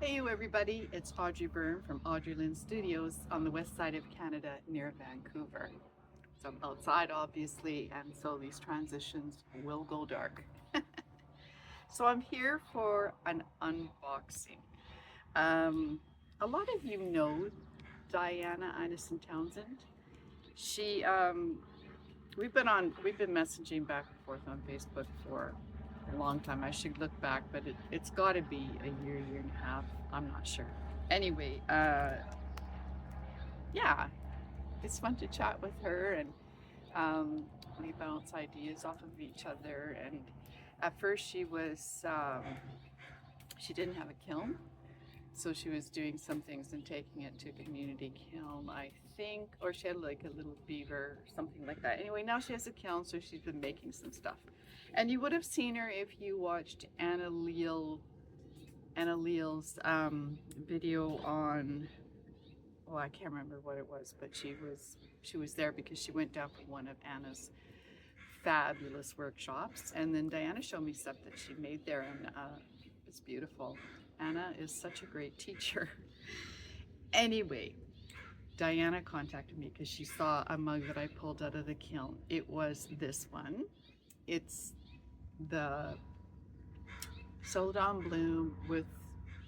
Hey you everybody, it's Audrey from Audrey Lynn Studios on the west side of Canada near Vancouver. So I'm outside obviously, and so these transitions will go dark. So I'm here for an unboxing. A lot of you know Dianna Townsend. She we've been messaging back and forth on Facebook for a long time. I should look back, but it's got to be a year and a half. I'm not sure. Anyway, yeah, it's fun to chat with her, and we bounce ideas off of each other. And at first, she didn't have a kiln, so she was doing some things and taking it to a community kiln, I think, or she had like a little beaver or something like that. Anyway, now she has a kiln, so she's been making some stuff. And you would have seen her if you watched Anna Leal's video on, well, I can't remember what it was, but she was there because she went down for one of Anna's fabulous workshops, and then Dianna showed me stuff that she made there, and it's beautiful. Anna is such a great teacher. Anyway, Dianna contacted me because she saw a mug that I pulled out of the kiln. It was this one. It's the Celadon Bloom with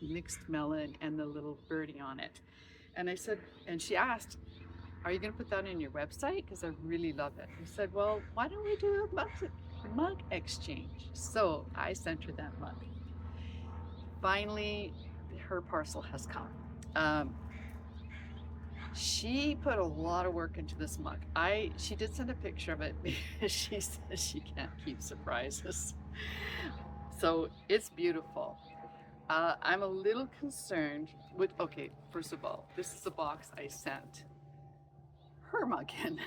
mixed melon and the little birdie on it. And I said, and she asked, are you going to put that in your website? Because I really love it. I said, well, why don't we do a mug exchange? So I sent her that mug. Finally, her parcel has come. She put a lot of work into this mug. She did send a picture of it because she says she can't keep surprises. So it's beautiful. I'm a little concerned with, okay, first of all, this is the box I sent her mug in.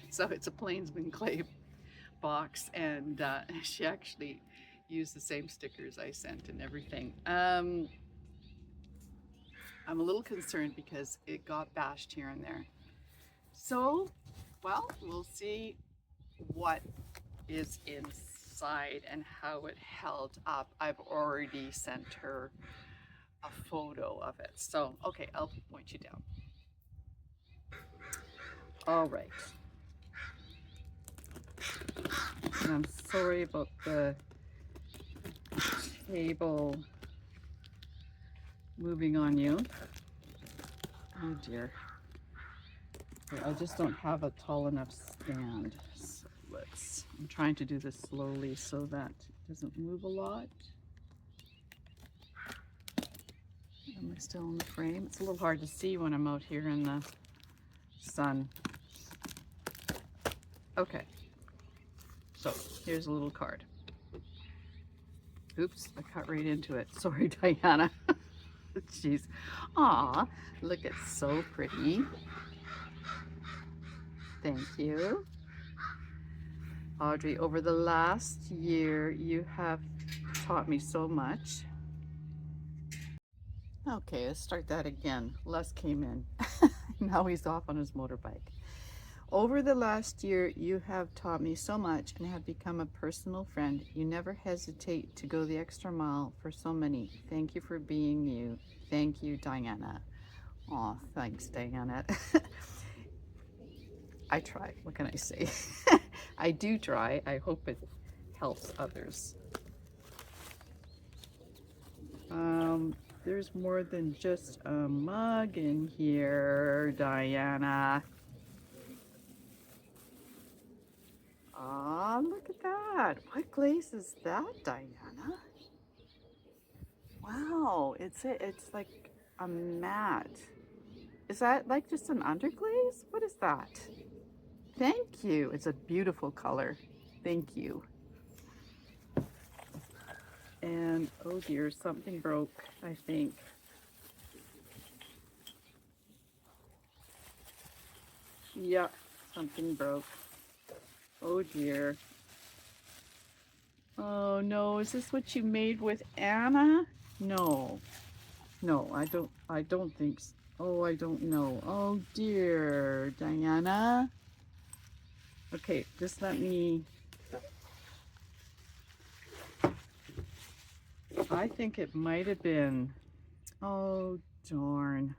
So it's a Plainsman clay box, and she actually used the same stickers I sent and everything. I'm a little concerned because it got bashed here and there. So, well, we'll see what is inside and how it held up. I've already sent her a photo of it. So, okay, I'll point you down. All right. And I'm sorry about the table moving on you. Oh dear. I just don't have a tall enough stand. So I'm trying to do this slowly so that it doesn't move a lot. Am I still in the frame? It's a little hard to see when I'm out here in the sun. Okay. So here's a little card. Oops, I cut right into it. Sorry, Dianna. Jeez. Aw, look, it's so pretty. Thank you. Audrey, over the last year, you have taught me so much. Okay, let's start that again. Les came in. Now he's off on his motorbike. Over the last year, you have taught me so much and have become a personal friend. You never hesitate to go the extra mile for so many. Thank you for being you. Thank you, Dianna. Aw, thanks, Dianna. I try. What can I say? I do try. I hope it helps others. There's more than just a mug in here, Dianna. Ah, look at that. What glaze is that, Dianna? Wow, it's like a matte. Is that like just an underglaze? What is that? Thank you. It's a beautiful color. Thank you. And oh dear, something broke, I think. Yeah, something broke. Oh dear. Oh no, is this what you made with Anna? No. No, I don't think so. Oh, I don't know. Oh dear, Dianna. Okay, just let me. I think it might have been Oh, darn.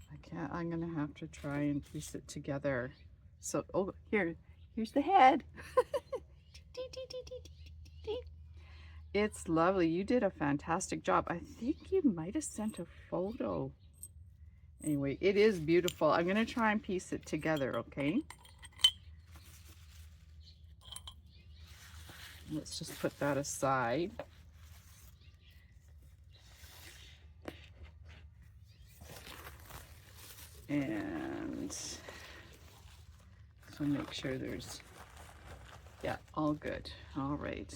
I can't, I'm gonna have to try and piece it together. So, oh, here's the head. It's lovely. You did a fantastic job. I think you might have sent a photo. Anyway, it is beautiful. I'm gonna try and piece it together, okay? Let's just put that aside. And so make sure there's, yeah, all good. All right.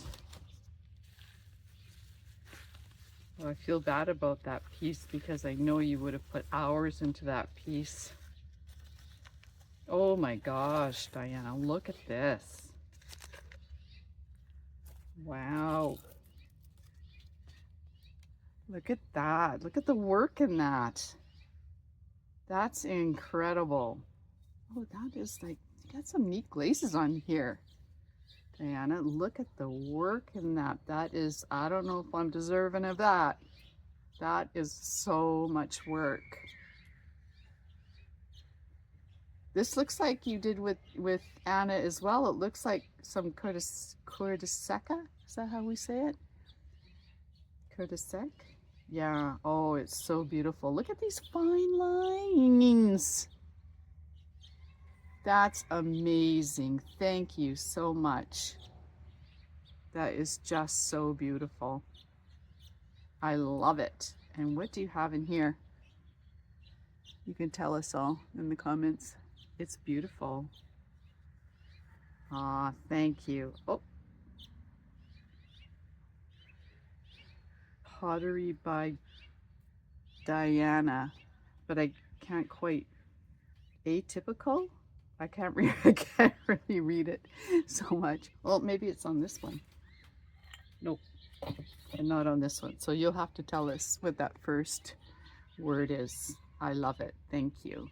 Well, I feel bad about that piece because I know you would have put hours into that piece. Oh my gosh, Diana, look at this. Wow. Look at that. Look at the work in that. That's incredible. Oh, that is like, you got some neat glazes on here. Diana, look at the work in that. That is, I don't know if I'm deserving of that. That is so much work. This looks like you did with Anna as well. It looks like some cordycepa. Is that how we say it? Cordycepa? Yeah. Oh, it's so beautiful. Look at these fine lines. That's amazing. Thank you so much. That is just so beautiful. I love it. And what do you have in here? You can tell us all in the comments. It's beautiful. Ah, thank you. Oh, pottery by Dianna, but I can't quite. Atypical? I can't really read it so much. Well, maybe it's on this one. Nope, and not on this one. So you'll have to tell us what that first word is. I love it. Thank you.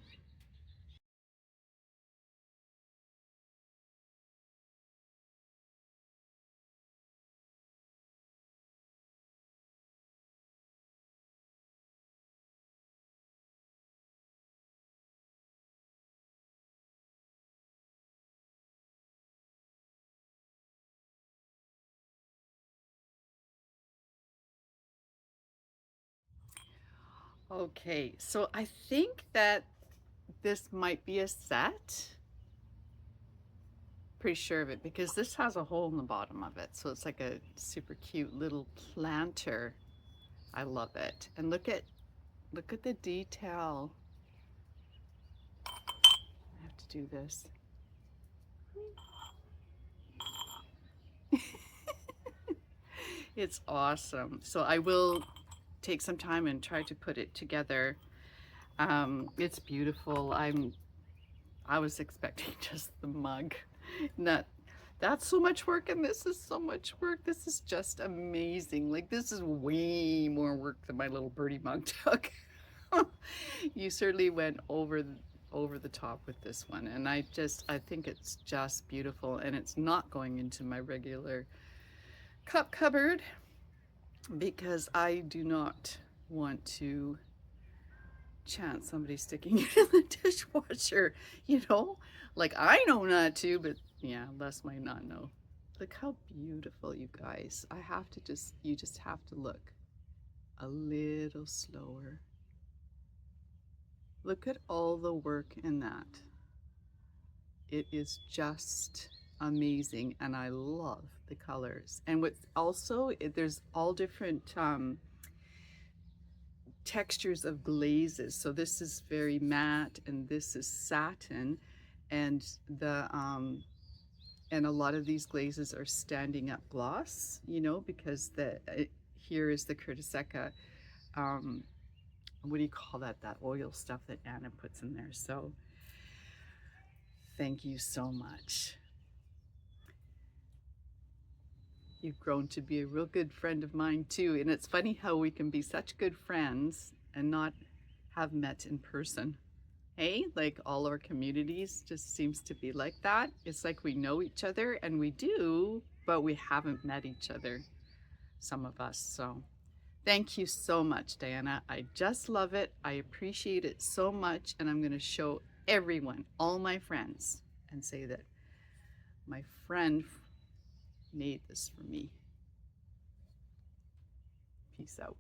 Okay, so I think that this might be a set. Pretty sure of it because this has a hole in the bottom of it. So it's like a super cute little planter. I love it. And look at the detail. I have to do this. It's awesome. So I will take some time and try to put it together. It's beautiful. I was expecting just the mug. That's so much work, and this is so much work. This is just amazing. Like, this is way more work than my little birdie mug took. You certainly went over the top with this one, and I think it's just beautiful, and it's not going into my regular cup cupboard because I do not want to chance somebody sticking it in the dishwasher, you know? Like, I know not to, but yeah, Les might not know. Look how beautiful, you guys. You just have to look a little slower. Look at all the work in that. It is just amazing, and I love the colors. And what's also, there's all different textures of glazes. So this is very matte, and this is satin, and and a lot of these glazes are standing up gloss, you know, because here is the Curtiseca, what do you call that oil stuff that Anna puts in there. So thank you so much. You've grown to be a real good friend of mine too, and it's funny how we can be such good friends and not have met in person. Hey, like all our communities just seems to be like that. It's like we know each other and we do, but we haven't met each other, some of us. So thank you so much, Dianna. I just love it. I appreciate it so much. And I'm going to show everyone, all my friends, and say that my friend made this for me. Peace out.